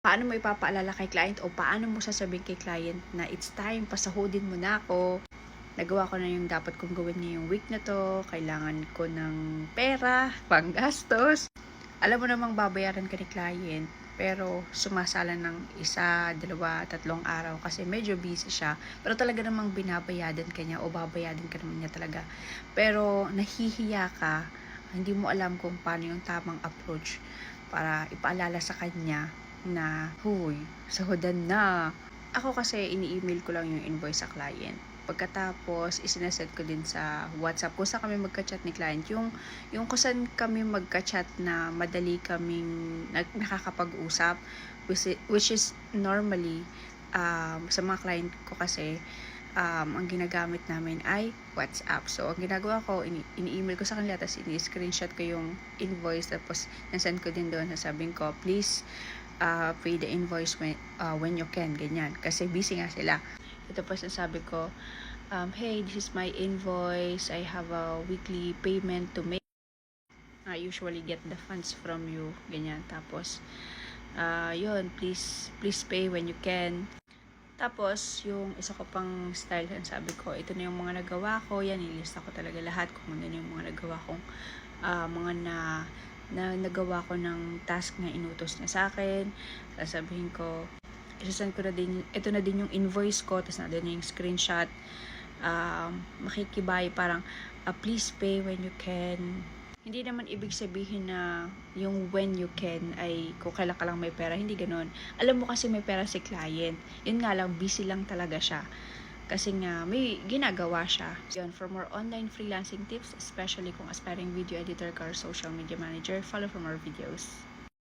paano mo ipapaalala kay client o paano mo sasabihin kay client na it's time, pasahudin mo na ako. Nagawa ko na yung dapat kong gawin ngayong week na to. Kailangan ko ng pera, panggastos. Alam mo namang babayaran ka ni client, pero sumasala ng 1, 2, 3 araw kasi medyo busy siya. Pero talaga namang binabayadan ka niya o babayadan ka naman niya talaga. Pero nahihiya ka, hindi mo alam kung paano yung tamang approach para ipaalala sa kanya na, huy, sahudan na. Ako kasi ini-email ko lang yung invoice sa client. Pagkatapos, isineset ko din sa WhatsApp kung saan kami magka-chat ni client. Yung kung saan kami magka-chat na madali kaming nakakapag-usap, which is normally, sa mga client ko kasi, ang ginagamit namin ay WhatsApp. So, ang ginagawa ko, ini-email ko sa kanila, tapos ini-screenshot ko yung invoice, tapos nasend ko din doon, sasabihin ko, please, pay the invoice when you can, ganyan. Kasi busy nga sila. Ito pa sabi ko, hey, this is my invoice. I have a weekly payment to make. I usually get the funds from you, ganyan. Tapos, yun, please pay when you can. Tapos, yung isa ko pang style, sabi ko, ito na yung mga nagawa ko. Yan, ilista ko talaga lahat kung ano yung mga nagawa kong mga na nagawa ko ng task na inutos niya sa akin. Sasabihin ko, isasend ko na din, ito na din yung invoice ko, tapos na din yung screenshot. Makikibay, parang, please pay when you can. Hindi naman ibig sabihin na yung when you can ay kung kailan ka lang may pera, hindi ganoon. Alam mo kasi may pera si client. Yun nga lang, busy lang talaga siya. Kasi nga, may ginagawa siya. Yun, for more online freelancing tips, especially kung aspiring video editor ka or social media manager, follow from our videos.